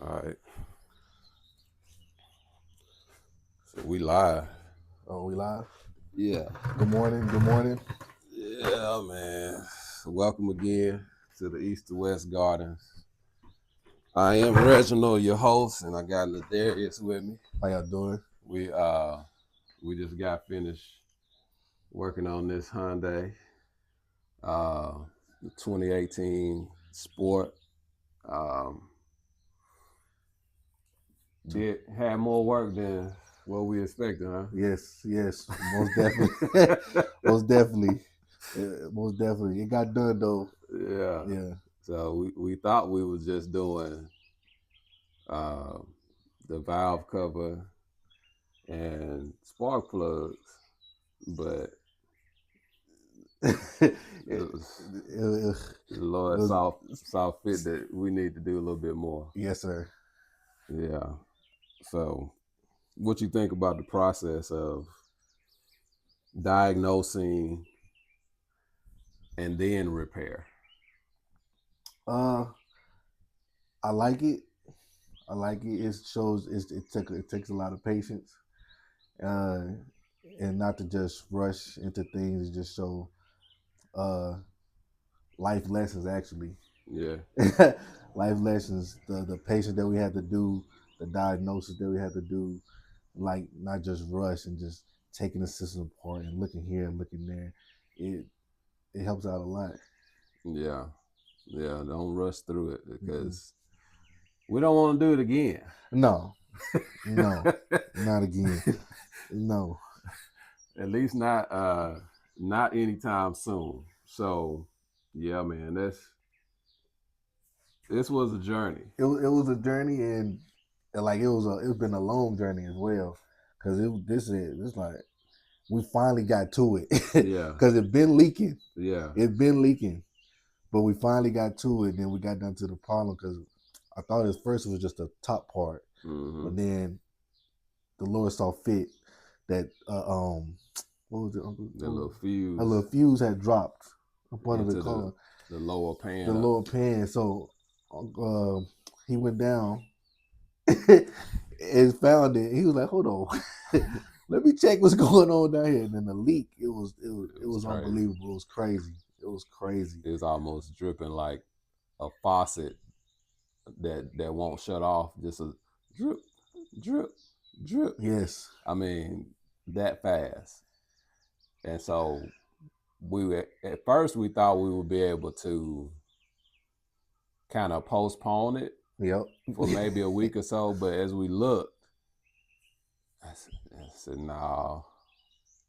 All right. So we live. Oh, we live? Yeah. Good morning. Good morning. Yeah, man. Welcome again to the East to West Gardens. I am Reginald, your host, and I got Ladarius with me. How y'all doing? We just got finished working on this Hyundai, the 2018 Sport. Um, did had more work than what we expected, huh? Yes, most definitely, most definitely, most definitely. It got done though. Yeah. Yeah. So we thought we was just doing uh, the valve cover and spark plugs, but it, it it, was it the Lord was, saw fit that we need to do a little bit more. yes, sir. Yeah. So, what you think about the process of diagnosing and then repair? Uh, I like it. I like it. It shows it takes a lot of patience, uh, and not to just rush into things. Just show uh life lessons actually. Yeah. Life lessons, the patience that we had to do, the diagnosis that we had to do, like not just rush and just taking the system apart and looking here and looking there. It helps out a lot. Yeah. Yeah. Don't rush through it Mm-hmm. because we don't want to do it again. No, no, not again. No. At least not anytime soon. So yeah, man, this was a journey. It was a journey, and like it's been a long journey as well, because it's like we finally got to it, Yeah. because it been leaking. Yeah. It been leaking. But we finally got to it, and then we got down to the problem because I thought at first it was just the top part, Mm-hmm. but then the Lord saw fit that what was it? The little A fuse little fuse had dropped up under the into car, the lower the pan up. lower pan. So he went down and found it. He was like, "Hold on, let me check what's going on down here." And then the leak, it It was was crazy. unbelievable. It was crazy. It was crazy. It was almost dripping like a faucet that won't shut off. Just a drip, drip, drip. Yes. I mean, that fast. And so at first we thought we would be able to kind of postpone it Yep. for maybe a week or so, but as we looked, I said, "No,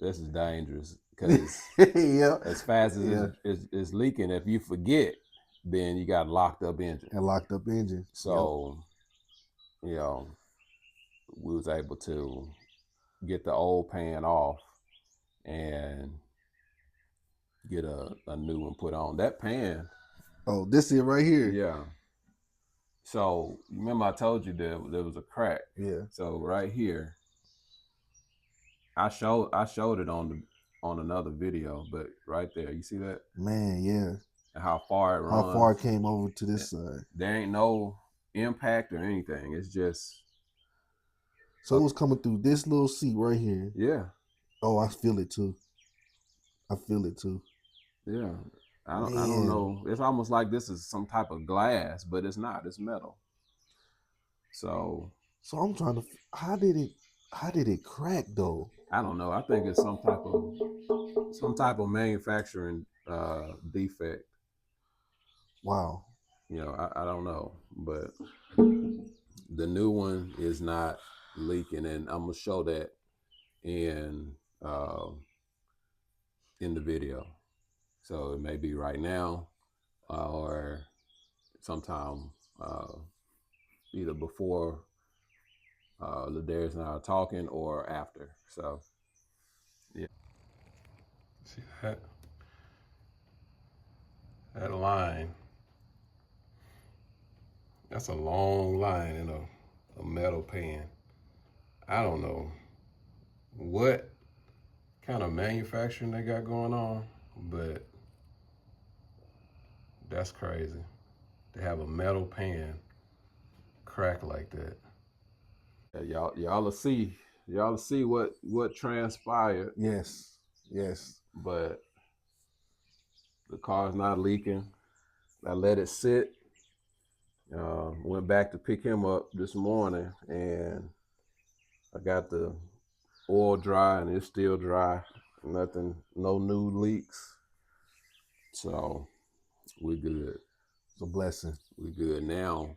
this is dangerous because Yeah. as fast as Yeah. it's leaking, if you forget, then you got a locked up engine." And locked up engine. Yep. So, you know, we was able to get the old pan off and get a new one put on. That pan, Oh, this is right here. yeah. So remember I told you there was a crack. Yeah. So right here, I showed it on another video, but right there, you see that? Man, yeah. And how far it How far runs. it came over to this side. There ain't no impact or anything. It's just So it was coming through this little seat right here. yeah, Oh, I feel it too. I feel it too. yeah. I don't Man. know. It's almost like this is some type of glass, but it's not. It's metal. So So I'm trying to how did it crack though? I don't know. I think it's some type of manufacturing defect. Wow. I don't know, but the new one is not leaking, and I'm gonna show that in uh, in the video. So it may be right now or sometime either before Ladarius and I are talking or after. So yeah, see that line. That's a long line in a metal pan. I don't know what kind of manufacturing they got going on, but that's crazy. They have a metal pan crack like that. Yeah, y'all will see what transpired, Yes, yes. but the car's not leaking. I let it sit. Went back to pick him up this morning, and I got the oil dry, and it's still dry. Nothing, no new leaks. So we good. It's a blessing. We good now.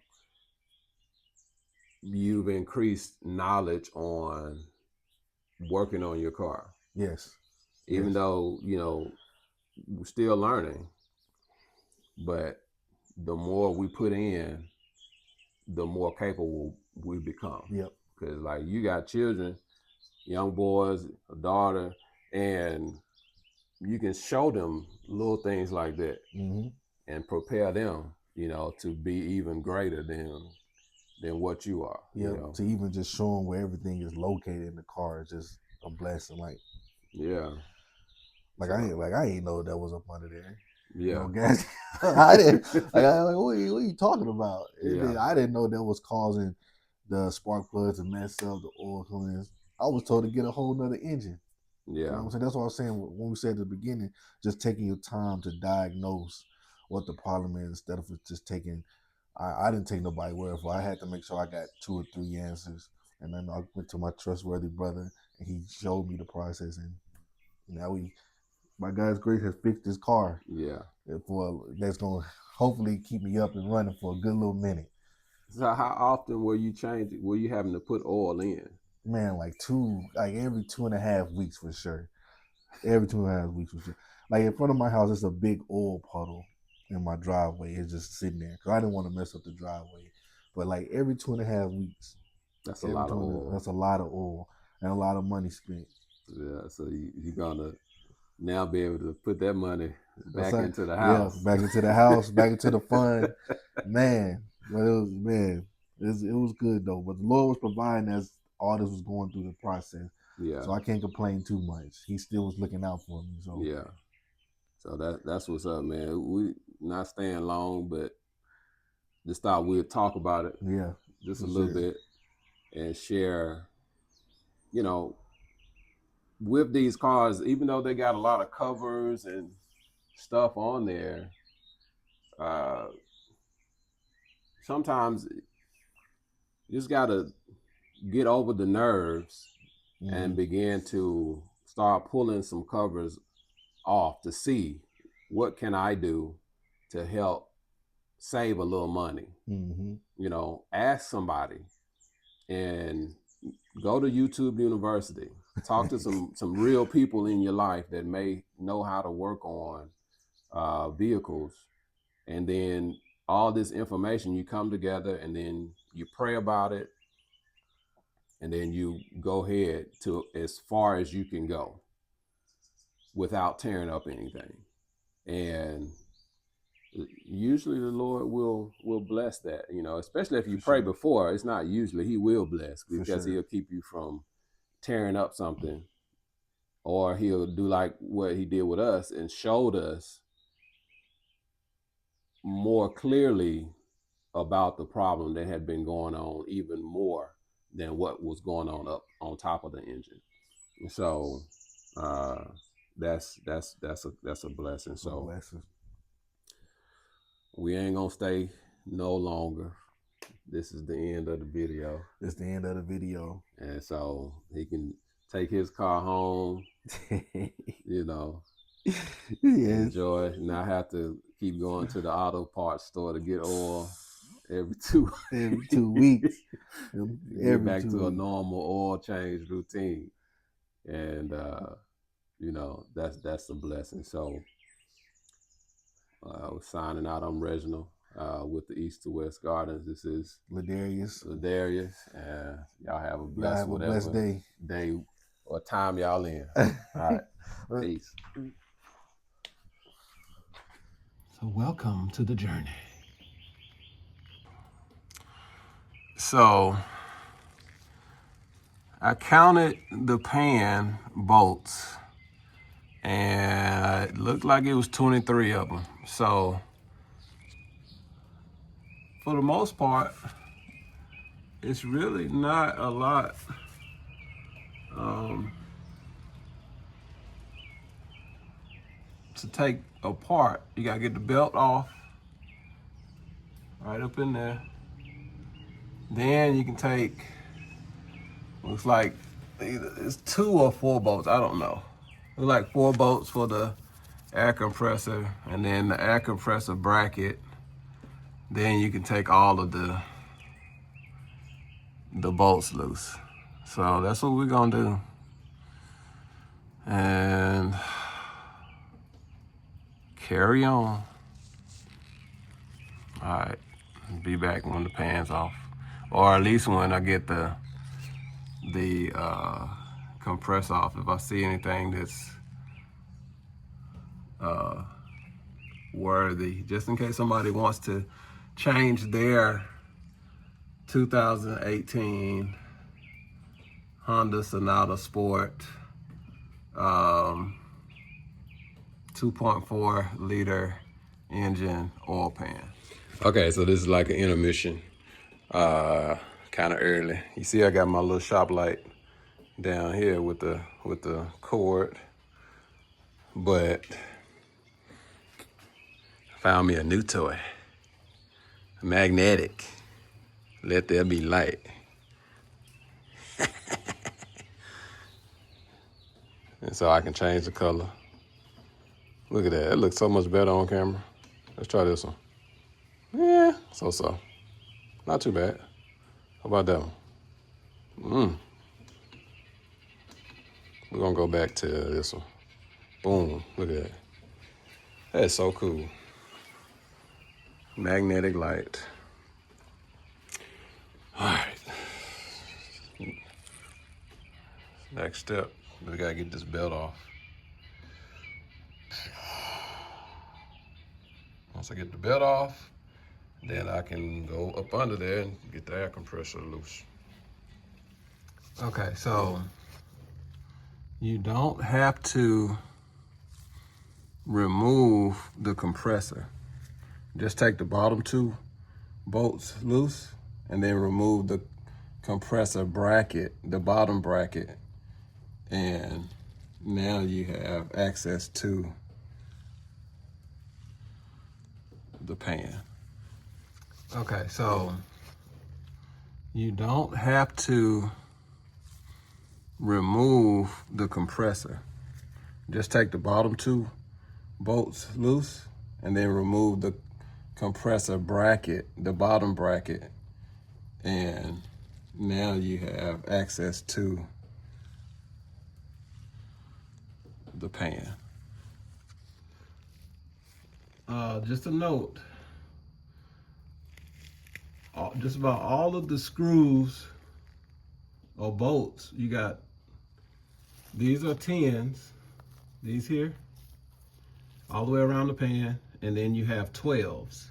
You've increased knowledge on working on your car, Yes, even yes, though we're still learning. But the more we put in, the more capable we become. yep. Because like you got children, young boys, a daughter, and you can show them little things like that Mm-hmm. and prepare them, to be even greater than what you are. Yep. To even just show them where everything is located in the car is just a blessing. Yeah. I ain't know that was up under there. Yeah. Gas. I didn't. What are you talking about? Yeah. I didn't know that was causing the spark plugs to mess up, the oil coming. I was told to get a whole nother engine. You know Yeah. what I'm saying? That's what I was saying when we said at the beginning, just taking your time to diagnose what the problem is instead of just taking. I didn't take nobody word for it. I had to make sure I got 2 or 3 answers, and then I went to my trustworthy brother, and he showed me the process, and now by God's grace, has fixed this car. Yeah. That's gonna hopefully keep me up and running for a good little minute. So how often were you changing? Were you having to put oil in? Man, like every 2.5 weeks for sure. Every 2.5 weeks for sure. Like in front of my house, it's a big oil puddle in my driveway. It's just sitting there because I didn't want to mess up the driveway. But like every 2.5 weeks, That's a lot of oil. that's a lot of oil and a lot of money spent. Yeah. So you're gonna now be able to put that money That's back like, into the yeah, house. back into the house, back into the fund. Man, but it was good though. But the Lord was providing as all this was going through the process. Yeah. So I can't complain too much. He still was looking out for me. So Yeah. So that's what's up, man. We not staying long, but just thought we'd talk about it yeah, just a for little sure. bit and share, you know, with these cars, even though they got a lot of covers and stuff on there, uh, sometimes you just gotta get over the nerves and begin to start pulling some covers off to see what can I do to help save a little money. Mm-hmm. Ask somebody and go to YouTube University. Talk to some real people in your life that may know how to work on vehicles, and then all this information you come together, and then you pray about it, and then you go ahead to as far as you can go without tearing up anything. And usually the Lord will bless that, especially if you For pray sure. before. It's not usually, he will bless For because sure. he'll keep you from tearing up something, or he'll do like what he did with us and showed us more clearly about the problem that had been going on, even more than what was going on up on top of the engine. So uh that's a blessing. It's a So blessing. we ain't gonna stay no longer. This is the end of the video. It's the end of the video. And so he can take his car home, Yes. enjoy, not have to keep going to the auto parts store to get oil every two Every 2 weeks. get Every back two to a weeks. normal oil change routine. And that's a blessing. So we're signing out. I'm Reginald with the East to West Gardens. This is Ladarius. Ladarius, and y'all have a Y'all blessed have a blessed whatever day. day or time y'all in. All right. Peace. So welcome to the journey. So I counted the pan bolts, and it looked like it was 23 of them. So for the most part, it's really not a lot to take apart. You gotta get the belt off, right up in there. Then you can take, looks like either it's 2 or 4 bolts, I don't know. Looks like 4 bolts for the air compressor, and then the air compressor bracket. Then you can take all of the bolts loose. So that's what we're gonna do. And carry on. All right, be back when the pan's off, or at least when I get the compressor off. If I see anything that's worthy, just in case somebody wants to change their 2018 Honda Sonata Sport 2.4 liter engine oil pan. Okay, so this is like an intermission, kind of early. You see I got my little shop light down here with the cord, but I found me a new toy, magnetic, let there be light. And so I can change the color. Look at that, it looks so much better on camera. Let's try this one. Yeah, so. Not too bad. How about that one? We're gonna go back to this one. Boom, look at that. That's so cool. Magnetic light. All right. Next step, we gotta get this belt off. Once I get the belt off, then I can go up under there and get the air compressor loose. Okay, so you don't have to remove the compressor. Just take the bottom 2 bolts loose and then remove the compressor bracket, the bottom bracket, and now you have access to the pan. Okay, so you don't have to remove the compressor. Just take the bottom 2 bolts loose and then remove the compressor bracket, the bottom bracket, and now you have access to the pan. Just a note, just about all of the screws or bolts, you got, these are 10s, these here, all the way around the pan, and then you have 12s.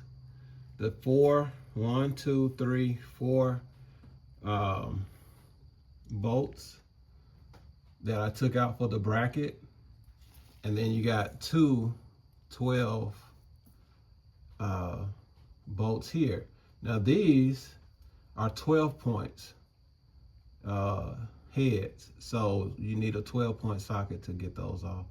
The 4, 1, 2, 3, 4 bolts that I took out for the bracket, and then you got 2 12 bolts here. Now these are 12 points heads, so you need a 12-point socket to get those off.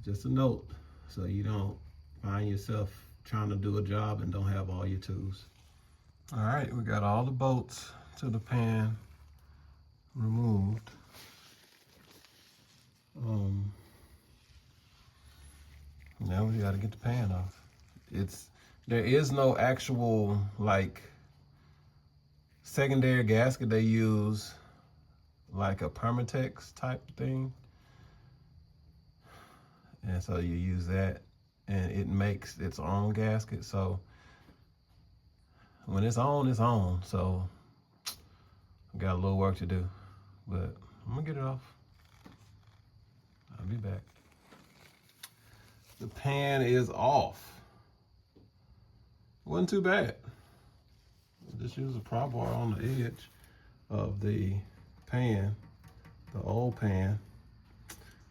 Just a note, so you don't find yourself trying to do a job and don't have all your tools. All right, we got all the bolts to the pan removed. Now we got to get the pan off. There is no actual like secondary gasket. They use like a Permatex type thing, and so you use that, and it makes its own gasket. So when it's on, it's on. So I got a little work to do, but I'm gonna get it off. I'll be back. The pan is off. Wasn't too bad. Just use a pry bar on the edge of the pan, the old pan.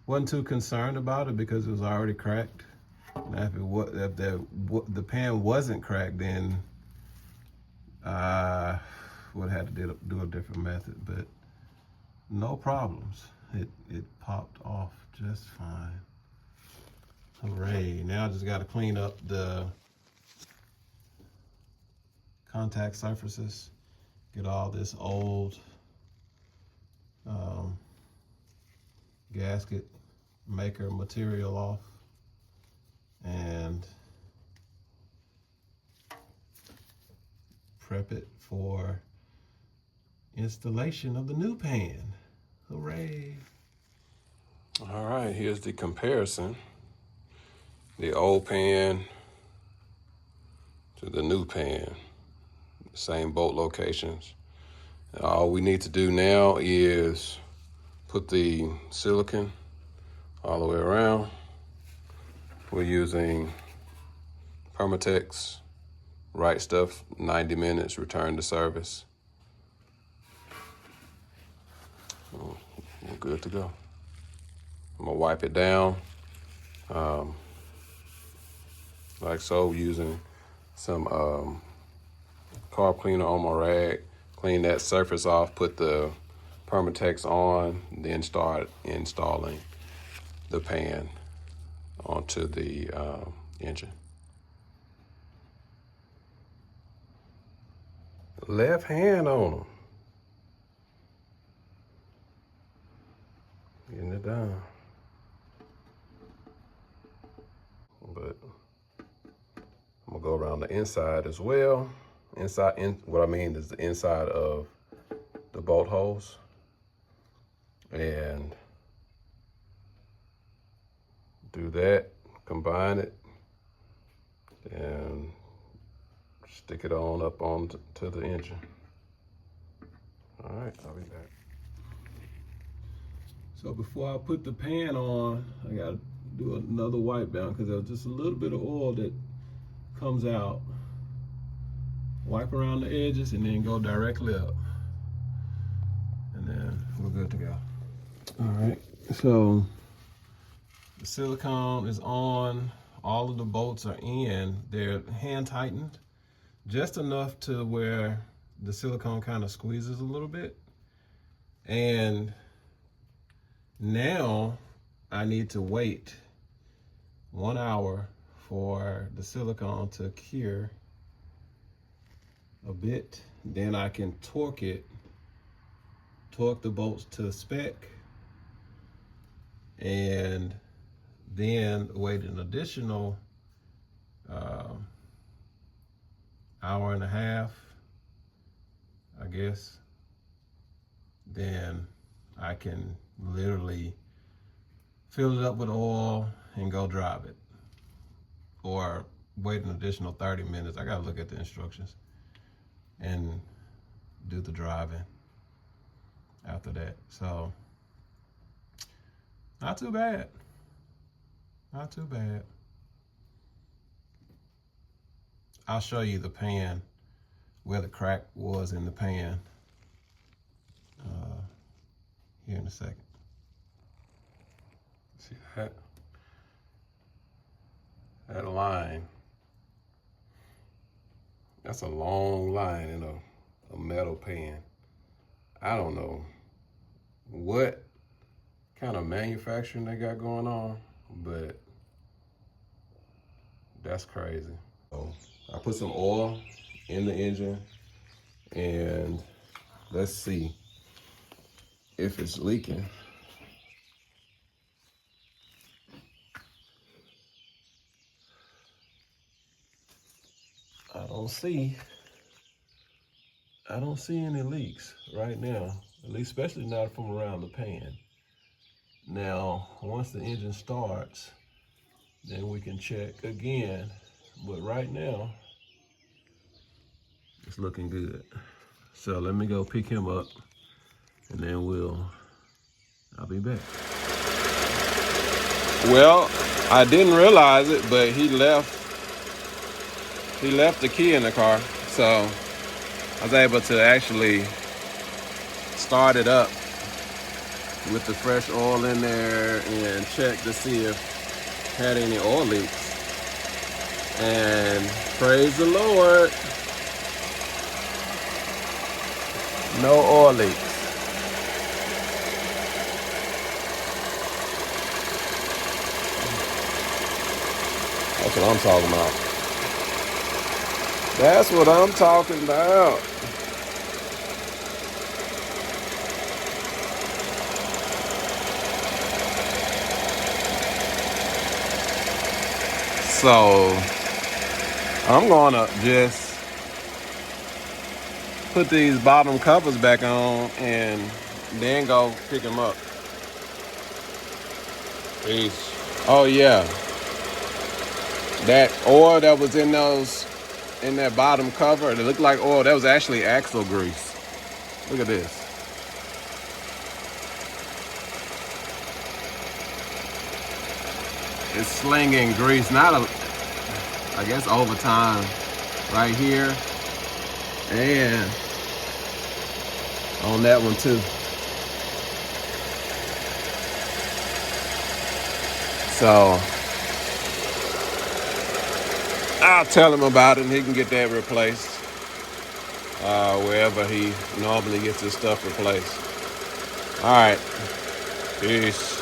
Wasn't too concerned about it because it was already cracked. Now if the pan wasn't cracked, then I would had to do a different method, but no problems. It popped off just fine. Hooray. Now I just got to clean up the contact surfaces, get all this old gasket maker material off, and prep it for installation of the new pan. Hooray. All right, here's the comparison. The old pan to the new pan. Same bolt locations. And all we need to do now is put the silicone all the way around. We're using Permatex, Right Stuff, 90 minutes, return to service. We're good to go. I'm gonna wipe it down, like so, using some carb cleaner on my rag. Clean that surface off, put the Permatex on, then start installing the pan onto the engine. Left hand on them. Getting it done. But I'm gonna go around the inside as well. What I mean is the inside of the bolt holes, and do that, combine it, and stick it on up on to the engine. All right, I'll be back. So before I put the pan on, I gotta do another wipe down because there's just a little bit of oil that comes out. Wipe around the edges and then go directly up. And then we're good to go. All right, so the silicone is on, all of the bolts are in. They're hand tightened, just enough to where the silicone kind of squeezes a little bit. And now I need to wait 1 hour for the silicone to cure a bit. Then I can torque the bolts to spec, and then wait an additional hour and a half, I guess. Then I can literally fill it up with oil and go drive it, or wait an additional 30 minutes. I gotta look at the instructions and do the driving after that. So not too bad, not too bad. I'll show you the pan, where the crack was in the pan, here in a second. See that? That line, that's a long line in a metal pan. I don't know what kind of manufacturing they got going on, but that's crazy. So I put some oil in the engine, and let's see if it's leaking. I don't see any leaks right now, at least especially not from around the pan. Now, once the engine starts, then we can check again. But right now, it's looking good. So let me go pick him up, and then I'll be back. Well, I didn't realize it, but he left the key in the car. So I was able to actually start it up with the fresh oil in there and check to see if it had any oil leaks. And praise the Lord, No oil leaks. That's what I'm talking about. That's what I'm talking about. So I'm gonna just put these bottom covers back on and then go pick them up. Peace. Oh yeah, that oil that was in that bottom cover, it looked like oil. That was actually axle grease. Look at this. It's slinging grease, not a, I guess over time, right here, and on that one too. So I'll tell him about it and he can get that replaced wherever he normally gets his stuff replaced. All right. Peace.